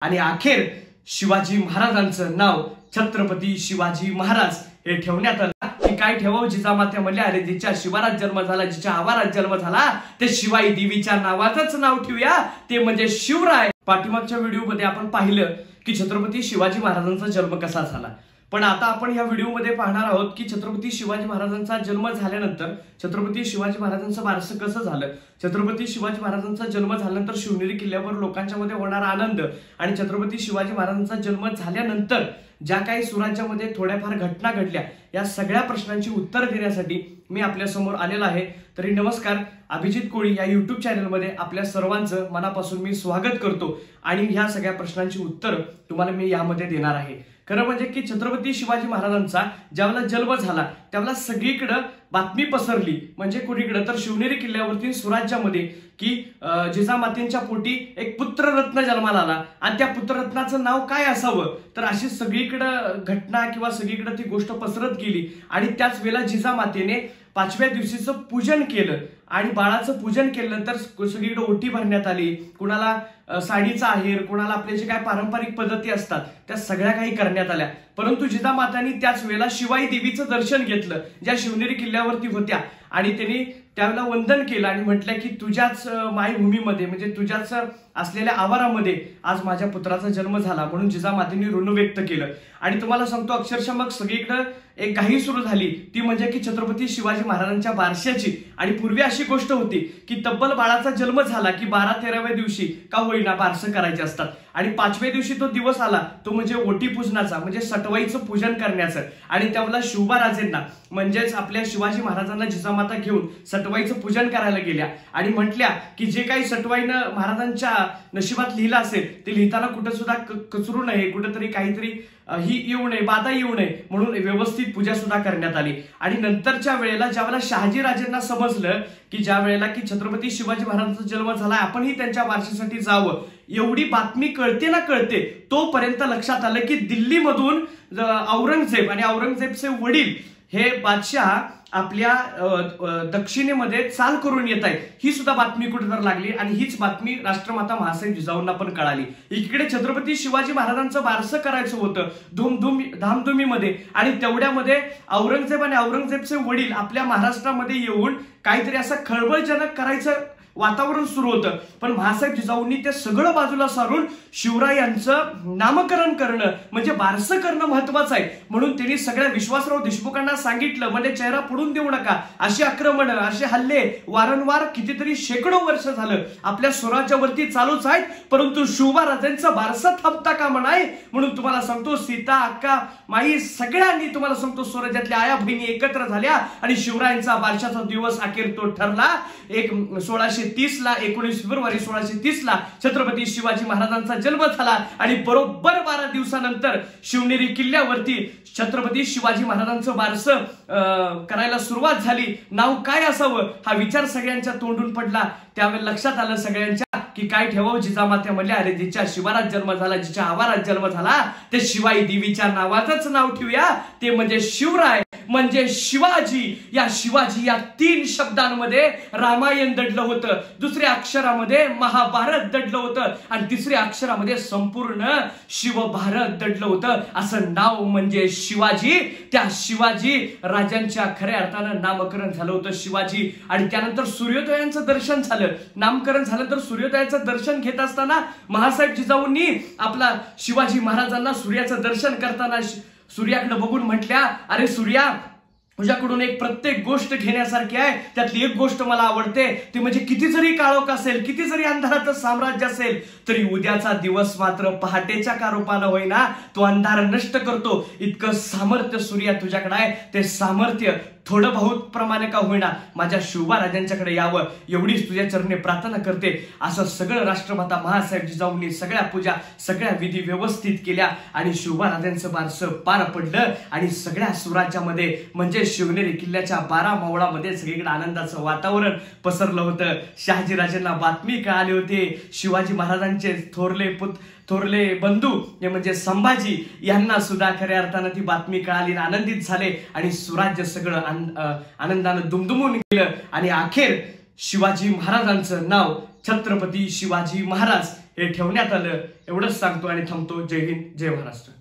आणि अखेर शिवाजी महाराजांचं नाव छत्रपती शिवाजी महाराज हे ठेवण्यात आलं। की काय ठेवावं, जिजामाता म्हणल्या अरे जिच्या शिवारात जन्म झाला, जिच्या आवारात जन्म झाला ते शिवाई देवीच्या नावाचंच नाव ठेवूया, ते म्हणजे शिवराय। पाठीमागच्या व्हिडिओमध्ये आपण पाहिलं की छत्रपती शिवाजी महाराजांचा जन्म कसा झाला, पण आता आपण या व्हिडिओमध्ये पाहणार आहोत की छत्रपती शिवाजी महाराजांचा जन्म झाल्यानंतर छत्रपती शिवाजी महाराजांचं वारस कसं झालं, छत्रपती शिवाजी महाराजांचा जन्म झाल्यानंतर शिवनेरी किल्ल्यावर लोकांच्या मध्ये होणारा आनंद आणि छत्रपती शिवाजी महाराजांचा जन्म झाल्यानंतर ज्या काही सुराज्यामध्ये थोड्याफार घटना घडल्या, या सगळ्या प्रश्नांची उत्तर देण्यासाठी मी आपल्या समोर आलेलो आहे। तरी नमस्कार, अभिजित कोळी या YouTube चॅनलमध्ये आपल्या सर्वांचं मनापासून मी स्वागत करतो आणि ह्या सगळ्या प्रश्नांची उत्तर तुम्हाला मी यामध्ये देणार आहे। खरं म्हणजे की छत्रपती शिवाजी महाराजांचा ज्यावेळेला जन्म झाला त्यावेळेला सगळीकडे बातमी पसरली, म्हणजे कुणीकडे तर शिवनेरी किल्ल्यावरती सुराज्यामध्ये की जिजामातेंच्या पोटी एक पुत्ररत्न जन्माला आला आणि त्या पुत्ररत्नाचं नाव काय असावं, तर अशी सगळीकडे घटना किंवा सगळीकडे ती गोष्ट पसरत गेली। आणि त्याच वेळेला जिजामातेने 5व्या दिवशीचं पूजन केलं आणि बाळाचं पूजन केल्यानंतर सगळीकडे ओटी भरण्यात आली, कुणाला साडीचा आहेर, कुणाला आपले जे काय पारंपरिक पद्धती असतात त्या सगळ्या काही करण्यात आल्या। परंतु जिजामातांनी त्याच वेळेला शिवाई देवीचं दर्शन घेतलं ज्या शिवनेरी किल्ल्यावरती होत्या आणि त्यांनी त्यावेळेला वंदन केलं आणि म्हटलं की तुझ्याच मायभूमीमध्ये म्हणजे तुझ्याच असलेल्या आवारामध्ये आज माझ्या पुत्राचा जन्म झाला, म्हणून जिजामातेंनी ऋण व्यक्त केलं। आणि तुम्हाला सांगतो अक्षरशः मग सगळीकडे एक घाई सुरू झाली, ती म्हणजे की छत्रपती शिवाजी महाराजांच्या बारशाची। आणि पूर्वी अशी गोष्ट होती की तब्बल बाळाचा जन्म झाला की 12-13व्या दिवशी का होईना बारसं करायचे असतात आणि 5व्या दिवशी तो दिवस आला तो म्हणजे ओटी पूजनाचा, म्हणजे सटवाईचं पूजन करण्याचं। आणि त्यावेळेला शिवबाराजेंना म्हणजेच आपल्या शिवाजी महाराजांना जिजामाता घेऊन सटवाईचं पूजन करायला गेल्या आणि म्हटल्या की जे काही सटवाईनं महाराजांच्या नशिबात लिहिलं असेल ते लिहिताना कुठं सुद्धा कचरू नये, कुठेतरी काहीतरी ही येऊ नये, बाधा येऊ नये, म्हणून व्यवस्थित पूजा सुद्धा करण्यात आली। आणि नंतरच्या वेळेला ज्यावेळेला शहाजी राजेंना समजलं की ज्या वेळेला की छत्रपती शिवाजी महाराजांचा जन्म झाला आपणही त्यांच्या वारशासाठी जावं, एवढी बातमी कळते ना कळते तोपर्यंत लक्षात आलं की दिल्लीमधून औरंगजेब आणि औरंगजेबचे वडील हे बादशाह आपल्या दक्षिणेमध्ये चाल करून येत आहे, ही सुद्धा बातमी कुठेतरी लागली आणि हीच बातमी राष्ट्रमाता महासाहेब जिजाऊंना पण कळाली। इकडे छत्रपती शिवाजी महाराजांचं बारसं करायचं होतं धामधुमीमध्ये आणि तेवढ्यामध्ये औरंगजेब आणि औरंगजेबचे वडील आपल्या महाराष्ट्रामध्ये येऊन काहीतरी असं खळबळजनक करायचं वातावरण सुरू होतं। पण महासाहेब जिजाऊंनी ते सगळं बाजूला सारून शिवरायांचं नामकरण करणं म्हणजे बारसं करणं महत्वाचं आहे, म्हणून त्यांनी सगळ्या विश्वासराव देशमुखांना सांगितलं म्हणजे चेहरा पडून देऊ नका, अशी आक्रमण असे हल्ले वारंवार कितीतरी शेकडो वर्ष झालं आपल्या स्वराज्यावरती चालूच आहेत, परंतु शिवबाराजांचं बारसं थांबता कामा नये। म्हणून तुम्हाला सांगतो सीता अक्का माई सगळ्यांनी तुम्हाला सांगतो स्वराज्यातल्या आया बहिणी एकत्र झाल्या आणि शिवरायांचा बारशाचा दिवस अखेर तो ठरला। 1930 ला 19 फेब्रुवारी 1630 ला छत्रपती शिवाजी महाराजांचा जन्म झाला आणि बरोबर 12 दिवसानंतर शिवनेरी किल्ल्यावरती छत्रपती शिवाजी महाराजांचं बारसं करायला सुरुवात झाली। नाव काय असावं हा विचार सगळ्यांच्या तोंडून पडला। त्यावेळी लक्षात आलं सगळ्यांच्या की काय ठेवावं, जिजामाता म्हणल्या अरे जिच्या शिवारात जन्म झाला, जिच्या आवारात जन्म झाला ते शिवाई देवीच्या नावाचंच नाव ठेवूया, ते म्हणजे शिवराय म्हणजे शिवाजी। या शिवाजी या 3 शब्दांमध्ये रामायण दडलं होतं, दुसऱ्या अक्षरामध्ये महाभारत दडलं होतं आणि तिसऱ्या अक्षरामध्ये संपूर्ण शिवभारत दडलं होतं। असं नाव म्हणजे शिवाजी। त्या शिवाजी राजांच्या खऱ्या अर्थानं नामकरण झालं होतं शिवाजी। आणि त्यानंतर सूर्योदयांचं दर्शन झालं, नामकरण झालं तर सूर्योदयाचं दर्शन घेत असताना महासाहेब जिजाऊंनी आपला शिवाजी महाराजांना सूर्याचं दर्शन करताना सूर्याकडे बघून म्हटल्या अरे सूर्या तुझ्याकडून एक प्रत्येक गोष्ट घेण्यासारखी आहे, त्यातली एक गोष्ट मला आवडते, ती म्हणजे किती जरी काळोख असेल, किती जरी अंधाराचं साम्राज्य असेल तरी उद्याचा दिवस मात्र पहाटेच्या का रूपानं होईना तो अंधार नष्ट करतो, इतकं सामर्थ्य सूर्या तुझ्याकडे आहे, ते सामर्थ्य थोडं बहुत प्रमाणे का होईना माझ्या शिवबाराजांच्याकडे यावं एवढीच तुझ्या चरणी प्रार्थना करते। असं सगळं राष्ट्रमाता महासाहेब जिजाऊंनी सगळ्या पूजा सगळ्या विधी व्यवस्थित केल्या आणि शिवबाराजांचं बारसं पार पडलं आणि सगळ्या सुराज्यामध्ये म्हणजे शिवनेरी किल्ल्याच्या 12 मावळामध्ये सगळीकडे आनंदाचं वातावरण पसरलं होतं। शहाजीराजांना बातमी कळाली होती, शिवाजी महाराजांचे थोरले बंधू हे म्हणजे संभाजी यांना सुद्धा खऱ्या अर्थानं ती बातमी कळाली, आनंदित झाले आणि सुराज्य सगळं आनंदानं दुमदुमून गेलं आणि अखेर शिवाजी महाराजांचं नाव छत्रपती शिवाजी महाराज हे ठेवण्यात आलं. एवढंच सांगतो आणि थांबतो. जय हिंद, जय महाराष्ट्र.